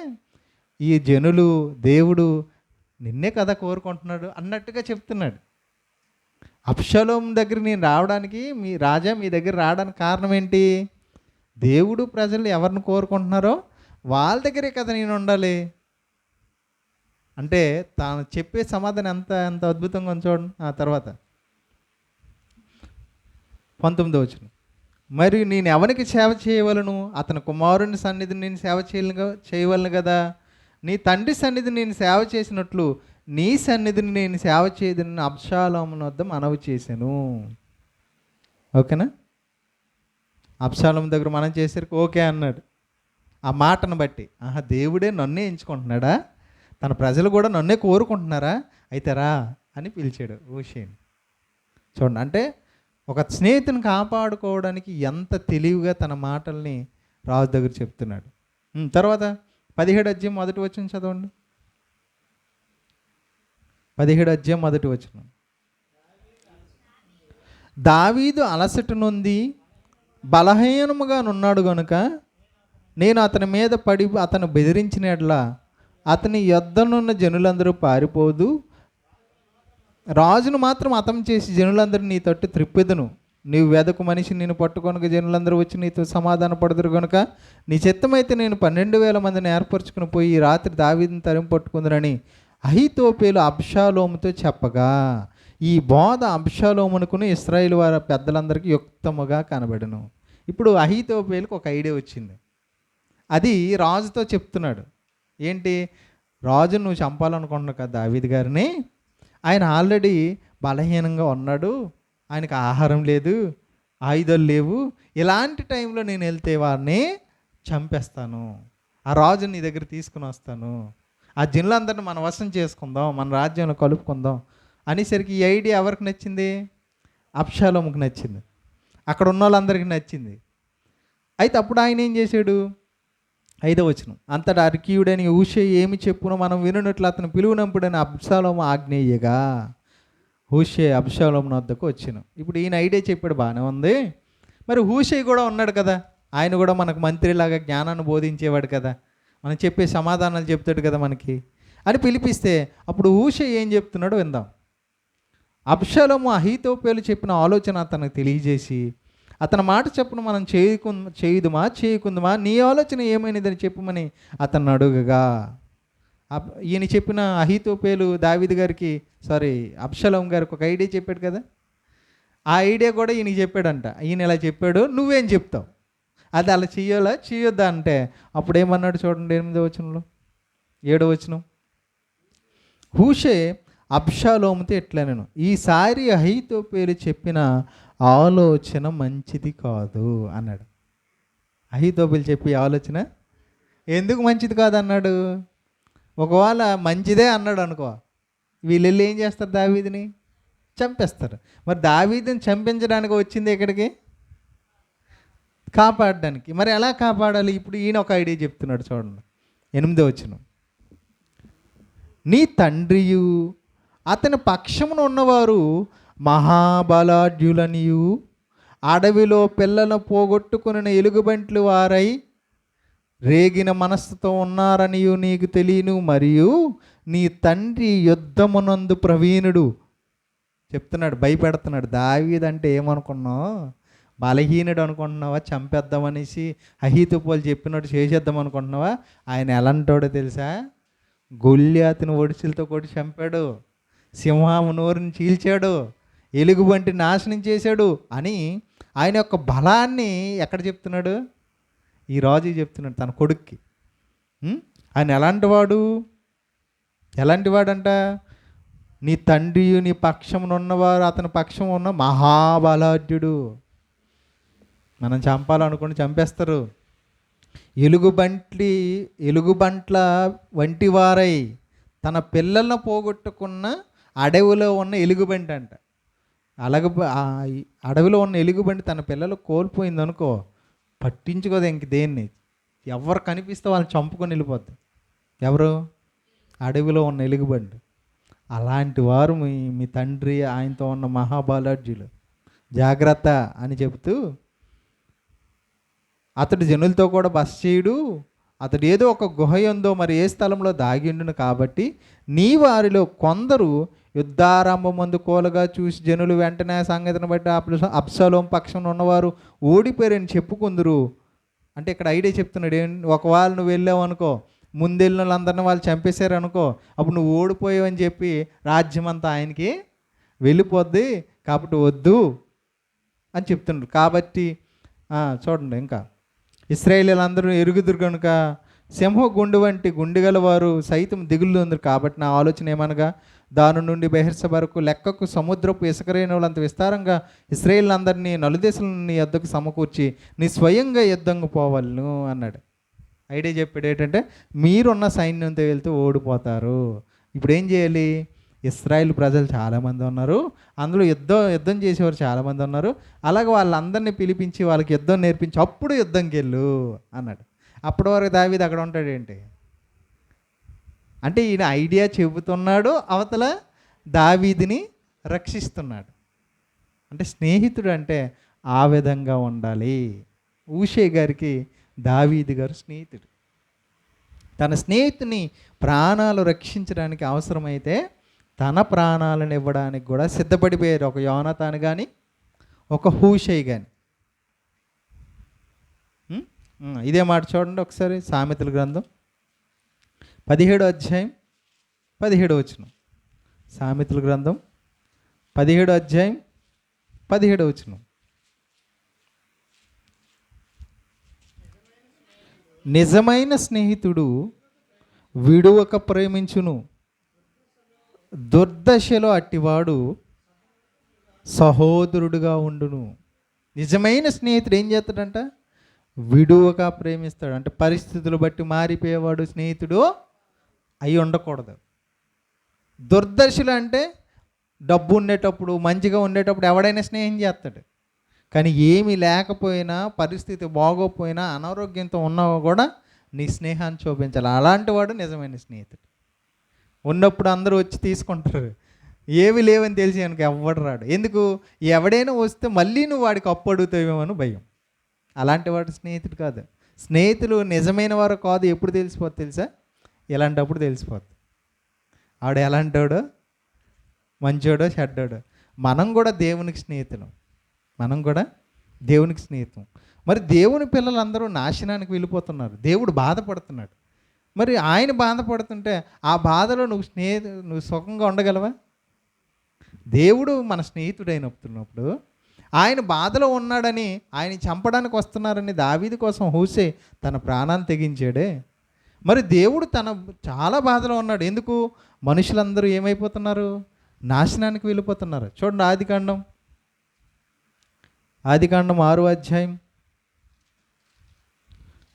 S1: ఈ జనులు దేవుడు నిన్నే కదా కోరుకుంటున్నాడు అన్నట్టుగా చెప్తున్నాడు. అబ్షాలోము దగ్గర నేను రావడానికి, మీ రాజా మీ దగ్గర రావడానికి కారణం ఏంటి? దేవుడు ప్రజలు ఎవరిని కోరుకుంటున్నారో వాళ్ళ దగ్గరే కదా నేను ఉండాలి అంటే తాను చెప్పే సమాధానం ఎంత ఎంత అద్భుతంగా ఉంది చూడండి. ఆ తర్వాత 19వ వచనం, మరియు నేను ఎవరికి సేవ చేయవలను? అతని కుమారుని సన్నిధిని నేను సేవ చేయవలను కదా. నీ తండ్రి సన్నిధిని నేను సేవ చేసినట్లు నీ సన్నిధిని నేను సేవ చేయదని అబ్షాలోము వద్ద మనవి చేశాను. ఓకేనా? అబ్షాలోము దగ్గర మనం చేసరికి ఓకే అన్నాడు. ఆ మాటను బట్టి దేవుడే నన్నే ఎంచుకుంటున్నాడా, తన ప్రజలు కూడా నన్నే కోరుకుంటున్నారా, అయితే రా అని పిలిచాడు హూషేని. చూడండి, అంటే ఒక స్నేహితుని కాపాడుకోవడానికి ఎంత తెలివిగా తన మాటల్ని రాజు దగ్గర చెప్తున్నాడు. తర్వాత 17వ అధ్యాయం మొదటి వచనం చదవండి. 17వ అధ్యాయం మొదటి వచనం, దావీదు అలసట నొంది బలహీనముగా నున్నాడు గనుక నేను అతని మీద పడి అతను బెదిరించిన ఎడల అతని యొద్దనున్న జనులందరూ పారిపోదు, రాజును మాత్రం హతం చేసి జనులందరూ నీ తట్టు త్రిప్పెదను. నీవు వెదకు మనిషి నేను పట్టుకొనక జనులందరూ వచ్చి నీతో సమాధాన పడదురు కనుక నీ చిత్తమైతే నేను 12,000 మందిని ఏర్పరచుకుని పోయి ఈ రాత్రి దావీదుని తరిమి పట్టుకుందరని అహీతోపేలు అబ్షాలోముతో చెప్పగా ఈ బోధ అబ్షాలోమునకును ఇశ్రాయేలు వారి పెద్దలందరికీ యుక్తముగా కనబడను. ఇప్పుడు అహీతోపేలుకు ఒక ఐడియా వచ్చింది. అది రాజుతో చెప్తున్నాడు. ఏంటి? రాజు నువ్వు చంపాలనుకుంటున్నావు కదా దావీదు గారిని, ఆయన ఆల్రెడీ బలహీనంగా ఉన్నాడు, ఆయనకు ఆహారం లేదు, ఆయుధాలు లేవు, ఇలాంటి టైంలో నేను వెళ్తే వారిని చంపేస్తాను, ఆ రాజు నీ దగ్గర తీసుకుని వస్తాను, ఆ జనులందరినీ మన వశం చేసుకుందాం, మన రాజ్యంలో కలుపుకుందాం అనేసరికి ఈ ఐడియా ఎవరికి నచ్చింది? అబ్షాలోముకి నచ్చింది, అక్కడ ఉన్న వాళ్ళందరికీ నచ్చింది. అయితే అప్పుడు ఆయన ఏం చేశాడు? 5వ వచనం, అంతటా అర్కీయుడని హూషై ఏమి చెప్పునో మనం వినున్నట్లు అతను పిలువనంపుడని అబ్షాలోము ఆజ్ఞేయగా హూషై అబ్షాలోము వద్దకు వచ్చాను. ఇప్పుడు ఈయన ఐడియా చెప్పాడు, బాగానే ఉంది. మరి హూషై కూడా ఉన్నాడు కదా, ఆయన కూడా మనకు మంత్రిలాగా జ్ఞానాన్ని బోధించేవాడు కదా, మనం చెప్పే సమాధానాలు చెప్తాడు కదా మనకి అని పిలిపిస్తే అప్పుడు హూషై ఏం చెప్తున్నాడో విందాం. అబ్షాలోము అహీతోపేలు చెప్పిన ఆలోచన అతనికి తెలియజేసి అతని మాట చెప్పున మనం చేయకుందుమా నీ ఆలోచన ఏమైనదని చెప్పమని అతన్ని అడుగగా ఈయన చెప్పిన అహీతోపేలు దావీదు గారికి అబ్షాలోము గారికి ఒక ఐడియా చెప్పాడు కదా, ఆ ఐడియా కూడా ఈయనకి చెప్పాడంట. ఈయన ఇలా చెప్పాడు, నువ్వేం చెప్తావు, అది అలా చేయొద్దా అంటే అప్పుడు ఏమన్నాడు చూడండి 8వ వచనంలో, 7వ వచనం, హూషై అబ్షాలోముతో ఎట్లా నేను ఈసారి అహీతోపేలు చెప్పిన ఆలోచన మంచిది కాదు అన్నాడు. అహీతోపేలు చెప్పి ఆలోచన ఎందుకు మంచిది కాదు అన్నాడు? ఒకవేళ మంచిదే అన్నాడు అనుకో, వీళ్ళు ఏం చేస్తారు? దావీదుని చంపేస్తారు. మరి దావీదుని చంపించడానికి వచ్చింది ఎక్కడికి? కాపాడడానికి. మరి ఎలా కాపాడాలి? ఇప్పుడు ఈయన ఒక ఐడియా చెప్తున్నాడు చూడండి 8వ వచనం, నీ తండ్రియు అతని పక్షమున ఉన్నవారు మహాబలాఢ్యులనియు అడవిలో పిల్లలను పోగొట్టుకుని ఎలుగుబంట్లు వారై రేగిన మనస్సుతో ఉన్నారనియు నీకు తెలియను, మరియు నీ తండ్రి యుద్ధమునందు ప్రవీణుడు. చెప్తున్నాడు, భయపెడుతున్నాడు. దావీదు అంటే ఏమనుకున్నావు? బలహీనుడు అనుకుంటున్నావా? చంపేద్దామనేసి అహీతోపేలు చెప్పినట్టు చేసేద్దాం అనుకుంటున్నావా? ఆయన ఎలాంటోడో తెలుసా? గొల్యాతుని ఒడిసిలతో కొట్టి చంపాడు, సింహము నోరుని చీల్చాడు, ఎలుగుబంటి నాశనం చేశాడు అని ఆయన యొక్క బలాన్ని ఎక్కడ చెప్తున్నాడు? ఈ రాజు చెప్తున్నాడు తన కొడుక్కి. ఆయన ఎలాంటి వాడంట? నీ తండ్రి నీ పక్షమున ఉన్నవారు అతని పక్షం ఉన్న మహాబలాఢ్యుడు. మనం చంపాలనుకుని చంపేస్తారు. ఎలుగుబంట్ల వంటి వారై తన పిల్లలను పోగొట్టుకున్న అడవిలో ఉన్న ఎలుగుబంటి అంట. అడవిలో ఉన్న ఎలుగుబంటి తన పిల్లలు కోల్పోయింది అనుకో, పట్టించుకోదు ఇంక దేన్ని. ఎవరు కనిపిస్తే వాళ్ళని చంపుకొని వెళ్ళిపోద్ది. ఎవరు? అడవిలో ఉన్న ఎలుగుబంటి. అలాంటి వారు మీ మీ తండ్రి ఆయనతో ఉన్న మహాబలాఢ్యులు, జాగ్రత్త అని చెబుతూ, అతడు జనులతో కూడా బస చేయడు, అతడు ఏదో ఒక గుహ యందో మరి ఏ స్థలంలో దాగి ఉండును కాబట్టి నీ వారిలో కొందరు యుద్ధారంభమందు కోలగా చూసి జనులు వెంటనే ఆ సంగతిని బట్టి అబ్షాలోము పక్షంలో ఉన్నవారు ఓడిపోయారని చెప్పుకుందరు. అంటే ఇక్కడ ఐడియా చెప్తున్నాడు. ఒకవేళ నువ్వు వెళ్ళావు అనుకో, ముందెళ్ళిన వాళ్ళందరినీ వాళ్ళు చంపేశారు అనుకో, అప్పుడు నువ్వు ఓడిపోయావని చెప్పి రాజ్యం అంతా ఆయనకి వెళ్ళిపోద్ది, కాబట్టి వద్దు అని చెప్తున్నాడు. కాబట్టి చూడండి, ఇంకా ఇశ్రాయేలీయులందరూ ఎరుగుదురు కనుక సింహ గుండు వంటి గుండెగల వారు సైతం దిగులు ఉందరు. కాబట్టి నా ఆలోచన ఏమనగా, దాని నుండి బెహెర్స వరకు లెక్కకు సముద్రపు ఇసుకరేణువులంత విస్తారంగా ఇశ్రాయేలీయులందరినీ నలుదేశాల నీ యుద్ధకు సమకూర్చి నీ స్వయంగా యుద్ధంగా పోవాలను అన్నాడు. ఐడియా చెప్పాడు ఏంటంటే, మీరున్న సైన్యంతో వెళ్తూ ఓడిపోతారు. ఇప్పుడు ఏం చేయాలి? ఇశ్రాయేల్ ప్రజలు చాలామంది ఉన్నారు, అందులో యుద్ధం చేసేవారు చాలామంది ఉన్నారు. అలాగే వాళ్ళందరినీ పిలిపించి వాళ్ళకి యుద్ధం నేర్పించి అప్పుడు యుద్ధంకి వెళ్ళు అన్నాడు. అప్పటి వరకు దావీదు అక్కడ ఉంటాడు ఏంటి అంటే, ఈయన ఐడియా చెబుతున్నాడు, అవతల దావీదుని రక్షిస్తున్నాడు. అంటే స్నేహితుడు అంటే ఆ విధంగా ఉండాలి. ఊషే గారికి దావీదు గారు స్నేహితుడు. తన స్నేహితుని ప్రాణాలు రక్షించడానికి అవసరమైతే తన ప్రాణాలను ఇవ్వడానికి కూడా సిద్ధపడిపోయారు. ఒక యోనాతాను కానీ, ఒక హూషై కానీ. ఇదే మాట చూడండి ఒకసారి, సామెతల గ్రంథం 17వ అధ్యాయం 17వ వచనం. సామెతల గ్రంథం 17వ అధ్యాయం 17వ వచనం. నిజమైన స్నేహితుడు విడువక ప్రేమించును, దుర్దశలో అట్టివాడు సహోదరుడుగా ఉండును. నిజమైన స్నేహితుడు ఏం చేస్తాడంట? విడువక ప్రేమిస్తాడు. అంటే పరిస్థితులు బట్టి మారిపోయేవాడు స్నేహితుడు అయి ఉండకూడదు. దుర్దశలు అంటే డబ్బు ఉండేటప్పుడు, మంచిగా ఉండేటప్పుడు ఎవడైనా స్నేహం చేస్తాడు. కానీ ఏమీ లేకపోయినా, పరిస్థితి బాగోపోయినా, అనారోగ్యంతో ఉన్నా కూడా నీ స్నేహాన్ని చూపించాలి. అలాంటి వాడు నిజమైన స్నేహితుడు. ఉన్నప్పుడు అందరూ వచ్చి తీసుకుంటారు, ఏవి లేవని తెలిసి కనుక ఎవ్వడు రాడు. ఎందుకు? ఎవడైనా వస్తే మళ్ళీ నువ్వు వాడికి అప్పు అడుగుతావేమో అని భయం. అలాంటి వాడు స్నేహితుడు కాదు. స్నేహితులు నిజమైన వారు కాదు. ఎప్పుడు తెలిసిపోద్ది తెలుసా? ఇలాంటప్పుడు తెలిసిపోద్ది ఆవిడ ఎలాంటోడో, మంచోడో చెడ్డోడో. మనం కూడా దేవునికి స్నేహితులం. మనం కూడా దేవునికి స్నేహితం. మరి దేవుని పిల్లలందరూ నాశనానికి వెళ్ళిపోతున్నారు. దేవుడు బాధపడుతున్నాడు. మరి ఆయన బాధపడుతుంటే ఆ బాధలో నువ్వు సుఖంగా ఉండగలవా? దేవుడు మన స్నేహితుడైనప్పుడు ఆయన బాధలో ఉన్నాడని, ఆయన చంపడానికి వస్తున్నారని దావీదు కోసం హూషై తన ప్రాణాన్ని తెగించాడే. మరి దేవుడు చాలా బాధలో ఉన్నాడు. ఎందుకు? మనుషులందరూ ఏమైపోతున్నారు? నాశనానికి వెళ్ళిపోతున్నారు. చూడండి, ఆదికాండం 6వ అధ్యాయం,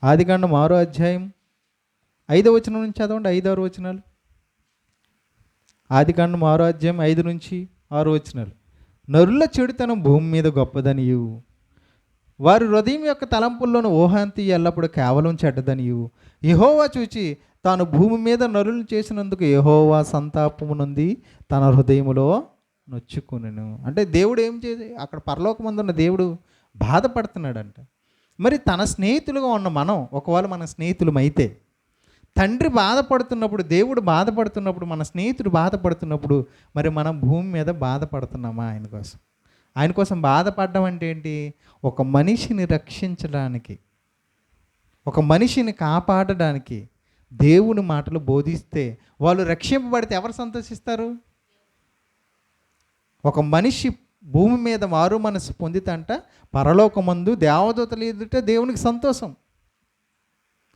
S1: ఆదికాండం 6వ అధ్యాయం 5వ వచనం నుంచి చదవండి. 5-6 వచనాలు. ఆదికాండం 6వ అధ్యాయం 5 నుంచి 6 వచనాలు. నరుల చెడుతనం భూమి మీద గొప్పదనియు, వారి హృదయం యొక్క తలంపుల్లోని ఊహాంతి ఎల్లప్పుడూ కేవలం చెడ్డదనియు యెహోవా చూచి తాను భూమి మీద నరులను చేసినందుకు యెహోవా సంతాపము నొంది తన హృదయములో నొచ్చుకునెను. అంటే దేవుడు ఏం చేసి అక్కడ పరలోకమందున్న దేవుడు బాధపడుతున్నాడంట. మరి తన స్నేహితులుగా ఉన్న మనం, ఒకవేళ మన స్నేహితులమైతే, తండ్రి బాధపడుతున్నప్పుడు, దేవుడు బాధపడుతున్నప్పుడు, మన స్నేహితుడు బాధపడుతున్నప్పుడు, మరి మనం భూమి మీద బాధపడుతున్నామా ఆయన కోసం బాధపడడం అంటే ఏంటి? ఒక మనిషిని రక్షించడానికి, ఒక మనిషిని కాపాడడానికి దేవుని మాటలు బోధిస్తే వాళ్ళు రక్షింపబడితే ఎవరు సంతోషిస్తారు? ఒక మనిషి భూమి మీద మారు మనసు పొందితంట పరలోకమందు దేవదూతలు ఎదుట దేవునికి సంతోషం.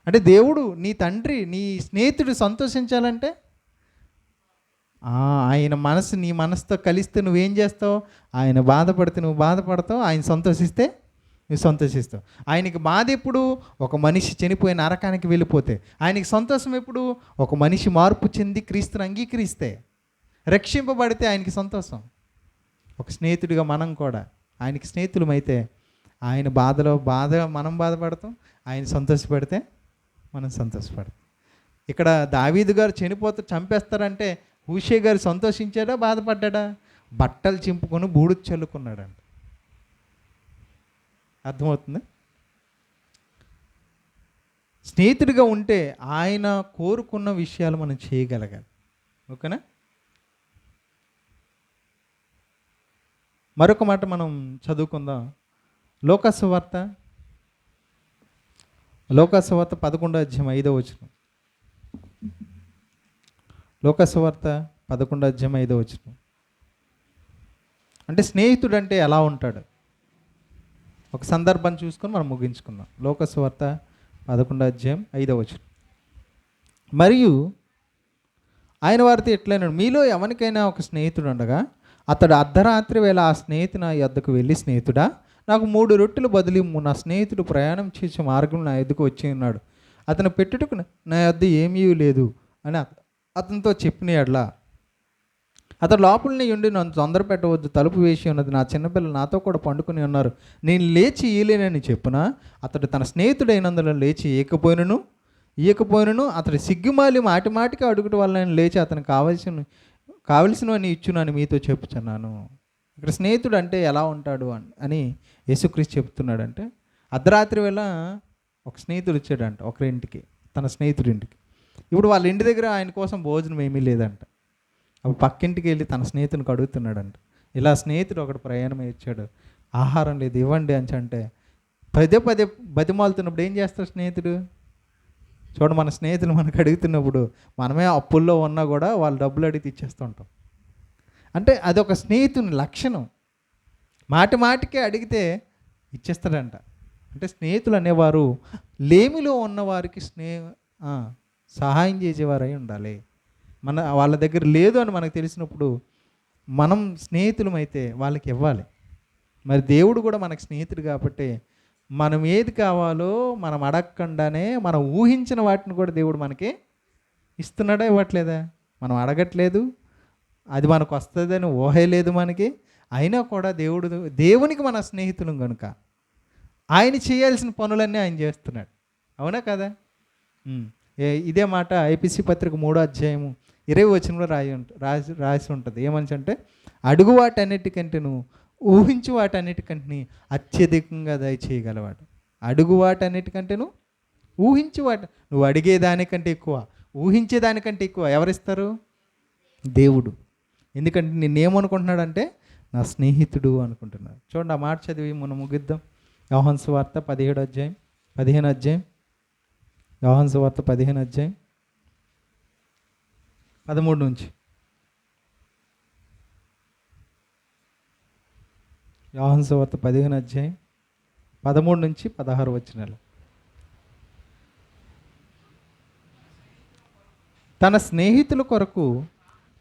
S1: అంటే దేవుడు, నీ తండ్రి, నీ స్నేహితుడు సంతోషించాలంటే ఆయన మనసు నీ మనసుతో కలిస్తే నువ్వేం చేస్తావు? ఆయన బాధపడితే నువ్వు బాధపడతావు, ఆయన సంతోషిస్తే నువ్వు సంతోషిస్తావు. ఆయనకి బాధ ఎప్పుడు? ఒక మనిషి చనిపోయి నరకానికి వెళ్ళిపోతే. ఆయనకి సంతోషం ఎప్పుడు? ఒక మనిషి మార్పు చెంది క్రీస్తుని అంగీకరిస్తే, రక్షింపబడితే ఆయనకి సంతోషం. ఒక స్నేహితుడిగా మనం కూడా ఆయనకి స్నేహితులమైతే ఆయన బాధలో మనం బాధపడతాం, ఆయన సంతోషపడితే మనం సంతోషపడతాం. ఇక్కడ దావీదు గారు చంపేస్తారంటే హూషే గారు సంతోషించాడా, బాధపడ్డా? బట్టలు చింపుకొని బూడిద చల్లుకున్నాడంట. అర్థమవుతుంది? స్నేహితుడిగా ఉంటే ఆయన కోరుకున్న విషయాలు మనం చేయగలగాలి. ఓకేనా? మరొక మాట మనం చదువుకుందాం. లోకాసువార్త 11:5. లోకాసువార్త 11:5. అంటే స్నేహితుడు అంటే ఎలా ఉంటాడు? ఒక సందర్భాన్ని చూసుకొని మనం ముగించుకుందాం. లోకాసువార్త 11:5. మరియు ఆయన వారితో ఎట్లయినాడు, మీలో ఎవరికైనా ఒక స్నేహితుడు ఉండగా అతడు అర్ధరాత్రి వేళ ఆ స్నేహితుని యొద్దకు వెళ్ళి, స్నేహితుడా, నాకు 3 రొట్టెలు బదులిమ్ము, నా స్నేహితుడు ప్రయాణం చేసే మార్గం నా ఎద్దుకు వచ్చి ఉన్నాడు, అతను పెట్టుటకు నా యొద్ద ఏమీ లేదు అని అతనితో చెప్పిన ఎడలా, అతడు లోపలనే ఉండి నన్ను తొందర పెట్టవద్దు, తలుపు వేసి ఉన్నది, నా చిన్నపిల్లలు నాతో కూడా పండుకొని ఉన్నారు, నేను లేచి ఇయ్యలేనని చెప్పున అతడు తన స్నేహితుడైనందులో లేచి ఇయ్యకపోయినను అతడు సిగ్గుమాలి మాటికి అడుగుట వల్ల నేను లేచి అతనికి కావలసినవని ఇచ్చునని మీతో చెప్పుచున్నాను. ఇక్కడ స్నేహితుడు అంటే ఎలా ఉంటాడు అని యేసుక్రీస్తు చెప్తున్నాడంటే, అర్ధరాత్రి వేళ ఒక స్నేహితుడు వచ్చాడంట ఒకరి ఇంటికి, తన స్నేహితుడి ఇంటికి. ఇప్పుడు వాళ్ళ ఇంటి దగ్గర ఆయన కోసం భోజనం ఏమీ లేదంట. అప్పుడు పక్కింటికి వెళ్ళి తన స్నేహితునికి అడుగుతున్నాడంట, ఇలా స్నేహితుడు ఒకటి ప్రయాణం ఇచ్చాడు, ఆహారం లేదు ఇవ్వండి అని అంటే పదే బతిమాలుతున్నప్పుడు ఏం చేస్తాడు స్నేహితుడు? చూడండి, మన స్నేహితులు మనకు అడుగుతున్నప్పుడు మనమే అప్పుల్లో ఉన్నా కూడా వాళ్ళు డబ్బులు అడిగి ఇచ్చేస్తూ ఉంటాం. అంటే అదొక స్నేహితుని లక్షణం. మాటికే అడిగితే ఇచ్చేస్తాడంట. అంటే స్నేహితులు అనేవారు లేమిలో ఉన్నవారికి సహాయం చేసేవారై ఉండాలి. వాళ్ళ దగ్గర లేదు అని మనకు తెలిసినప్పుడు మనం స్నేహితులమైతే వాళ్ళకి ఇవ్వాలి. మరి దేవుడు కూడా మనకు స్నేహితుడు కాబట్టి మనం ఏది కావాలో మనం అడగకుండానే మనం ఊహించిన వాటిని కూడా దేవుడు మనకి ఇస్తున్నాడా, ఇవ్వట్లేదా? మనం అడగట్లేదు, అది మనకు వస్తుందని ఊహే లేదు మనకి. అయినా కూడా దేవునికి మన స్నేహితులం కనుక ఆయన చేయాల్సిన పనులన్నీ ఆయన చేస్తున్నాడు. అవునా కదా? ఇదే మాట ఐపీసీ పత్రిక 3:20 రాసి ఉంటుంది. ఏమని అంటే, అడుగు వాటన్నిటికంటేను ఊహించు వాటన్నిటికంటే అత్యధికంగా దయచేయగలవాడు. అడుగు వాటన్నిటికంటేను ఊహించు నువ్వు అడిగేదానికంటే ఎక్కువ, ఊహించేదానికంటే ఎక్కువ ఎవరిస్తారు? దేవుడు. ఎందుకంటే నిన్నేమనుకుంటున్నాడంటే నా స్నేహితుడు అనుకుంటున్నాడు. చూడండి, ఆ మాట చదివి మనం ముగిద్దాం. యోహాను సువార్త 15 యోహాను సువార్త 15:13 నుంచి. యోహాను సువార్త 15:13 నుంచి 16 వచనాలు. తన స్నేహితుల కొరకు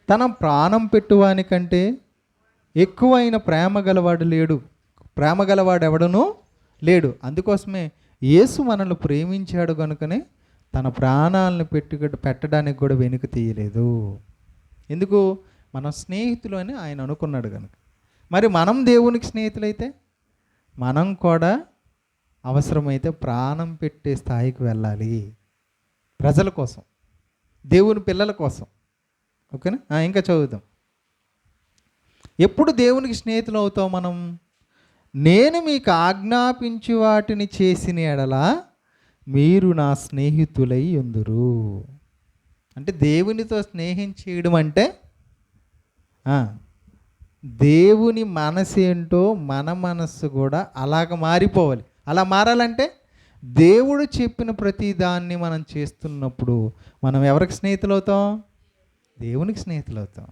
S1: తన ప్రాణం పెట్టువానికంటే ఎక్కువైన ప్రేమ గలవాడు ఎవడనూ లేడు. అందుకోసమే యేసు మనల్ని ప్రేమించాడు కనుకనే తన ప్రాణాలను పెట్టడానికి కూడా వెనుక తీయలేదు. ఎందుకు? మన స్నేహితులు అని ఆయన అనుకున్నాడు కనుక. మరి మనం దేవునికి స్నేహితులైతే మనం కూడా అవసరమైతే ప్రాణం పెట్టే స్థాయికి వెళ్ళాలి, ప్రజల కోసం, దేవుని పిల్లల కోసం. ఓకేనా? ఇంకా చదువుదాం. ఎప్పుడు దేవునికి స్నేహితులు అవుతాం మనం? నేను మీకు ఆజ్ఞాపించి వాటిని చేసిన ఎడల మీరు నా స్నేహితులై ఉందురు. అంటే దేవునితో స్నేహం చేయడం అంటే దేవుని మనసు ఏంటో మన మనస్సు కూడా అలాగ మారిపోవాలి. అలా మారాలంటే దేవుడు చెప్పిన ప్రతి దాన్ని మనం చేస్తున్నప్పుడు మనం ఎవరికి స్నేహితులు అవుతాం? దేవునికి స్నేహితులు అవుతాం.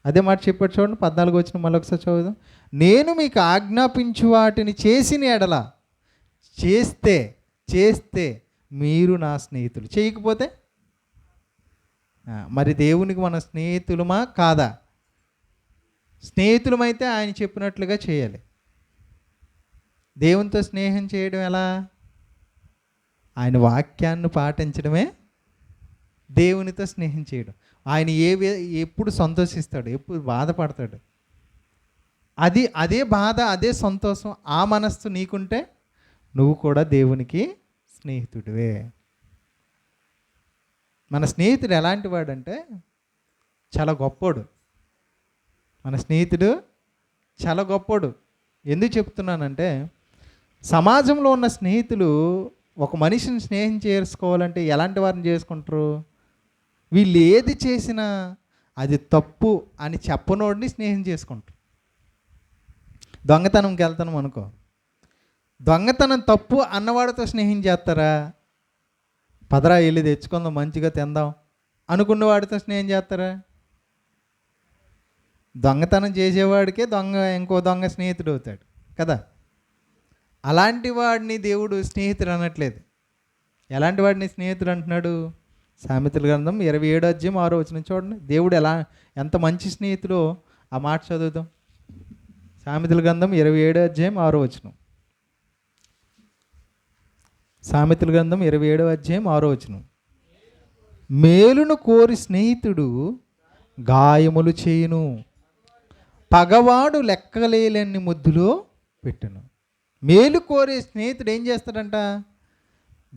S1: అదే మాట చెప్పాడు చూడండి, 14 వచనం మళ్ళొకసారి చదువుదాం. నేను మీకు ఆజ్ఞాపించు వాటిని చేసిన ఎడల చేస్తే మీరు నా స్నేహితులు. చేయకపోతే మరి దేవునికి మన స్నేహితులమా కాదా? స్నేహితులమైతే ఆయన చెప్పినట్లుగా చేయాలి. దేవునితో స్నేహం చేయడం ఎలా? ఆయన వాక్యాన్ని పాటించడమే దేవునితో స్నేహం చేయడం. ఆయన ఎప్పుడు సంతోషిస్తాడు, ఎప్పుడు బాధపడతాడు, అదే బాధ, అదే సంతోషం, ఆ మనస్సు నీకుంటే నువ్వు కూడా దేవునికి స్నేహితుడివే. మన స్నేహితుడు ఎలాంటి వాడంటే చాలా గొప్పోడు. మన స్నేహితుడు చాలా గొప్పోడు. ఎందుకు చెప్తున్నానంటే, సమాజంలో ఉన్న స్నేహితులు ఒక మనిషిని స్నేహం చేసుకోవాలంటే ఎలాంటి వారిని చేసుకుంటారు? వీళ్ళు ఏది చేసినా అది తప్పు అని చెప్పనోడిని స్నేహం చేసుకుంటారు. దొంగతనంకి వెళ్తాను అనుకో, దొంగతనం తప్పు అన్నవాడితో స్నేహం చేస్తారా? పదరా వెళ్ళి తెచ్చుకుందాం మంచిగా తిందాం అనుకున్న వాడితో స్నేహం చేస్తారా? దొంగతనం చేసేవాడికే ఇంకో దొంగ స్నేహితుడు అవుతాడు కదా. అలాంటి వాడిని దేవుడు స్నేహితుడు అనట్లేదు. ఎలాంటి వాడిని స్నేహితుడు అంటున్నాడు? సామెతల గ్రంథం 27:6 చూడండి. దేవుడు ఎంత మంచి స్నేహితుడో ఆ మాట చదువుదాం. సామెతల గ్రంథం 27:6. సామెతల గ్రంథం 27:6. మేలును కోరి స్నేహితుడు గాయములు చేయును, పగవాడు లెక్కలేని ముద్దులో పెట్టును. మేలు కోరే స్నేహితుడు ఏం చేస్తాడంట?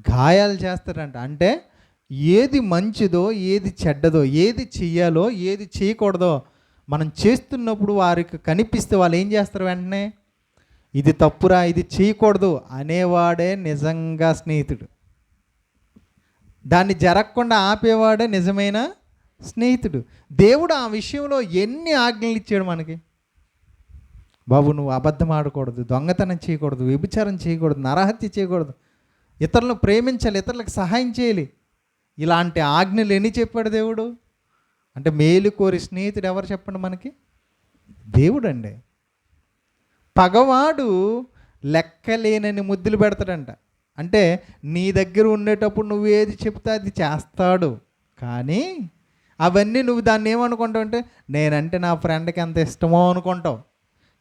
S1: గాయాలు చేస్తాడంట. అంటే ఏది మంచిదో, ఏది చెడ్డదో, ఏది చెయ్యాలో, ఏది చేయకూడదో మనం చేస్తున్నప్పుడు వారికి కనిపిస్తే వాళ్ళు ఏం చేస్తారు? వెంటనే ఇది తప్పురా, ఇది చేయకూడదు అనేవాడే నిజంగా స్నేహితుడు. దాన్ని జరగకుండా ఆపేవాడే నిజమైన స్నేహితుడు. దేవుడు ఆ విషయంలో ఎన్ని ఆజ్ఞలు ఇచ్చాడు మనకి. బాబు నువ్వు అబద్ధం ఆడకూడదు, దొంగతనం చేయకూడదు, వ్యభిచారం చేయకూడదు, నరహత్య చేయకూడదు, ఇతరులను ప్రేమించాలి, ఇతరులకు సహాయం చేయాలి. ఇలాంటి ఆజ్ఞలు ఎన్ని చెప్పాడు దేవుడు? అంటే మేలు కోరి స్నేహితుడు ఎవరు చెప్పండి మనకి? దేవుడు అండి. పగవాడు లెక్కలేనని ముద్దులు పెడతాడంట. అంటే నీ దగ్గర ఉండేటప్పుడు నువ్వు ఏది చెప్తే అది చేస్తాడు, కానీ అవన్నీ నువ్వు దాన్ని ఏమనుకుంటావు అంటే నేనంటే నా ఫ్రెండ్కి ఎంత ఇష్టమో అనుకుంటావు.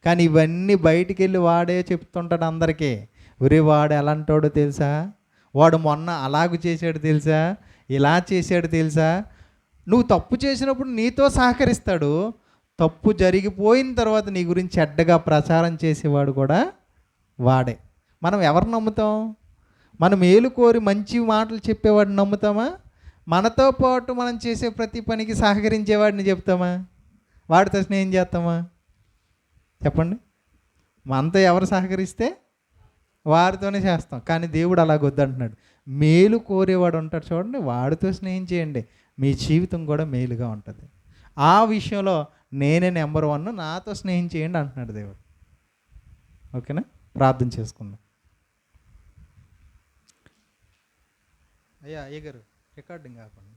S1: కానీ ఇవన్నీ బయటికి వెళ్ళి వాడే చెప్తుంటాడు అందరికీ. ఒరే వాడు ఎలాంటోడో తెలుసా, వాడు మొన్న అలాగూ చేశాడు తెలుసా, ఇలా చేశాడు తెలుసా. నువ్వు తప్పు చేసినప్పుడు నీతో సహకరిస్తాడు, తప్పు జరిగిపోయిన తర్వాత నీ గురించి చెడ్డగా ప్రచారం చేసేవాడు కూడా వాడే. మనం ఎవరు నమ్ముతాం? మనం మేలు కోరి మంచి మాటలు చెప్పేవాడిని నమ్ముతామా? మనతో పాటు మనం చేసే ప్రతి పనికి సహకరించేవాడిని చెప్తామా? వాడితో స్నేహం చేస్తామా? చెప్పండి. మనతో ఎవరు సహకరిస్తే వారితోనే చేస్తాం. కానీ దేవుడు అలాగొద్దంటున్నాడు. మేలు కోరేవాడు ఉంటాడు చూడండి, వాడితో స్నేహం చేయండి, మీ జీవితం కూడా మేలుగా ఉంటుంది. ఆ విషయంలో నేనే నెంబర్ 1, నాతో స్నేహం చేయండి అంటున్నాడు దేవుడు. ఓకేనా? ప్రార్థన చేసుకుందాం. అయ్యా అయ్యగారు రికార్డింగ్ కాకుండా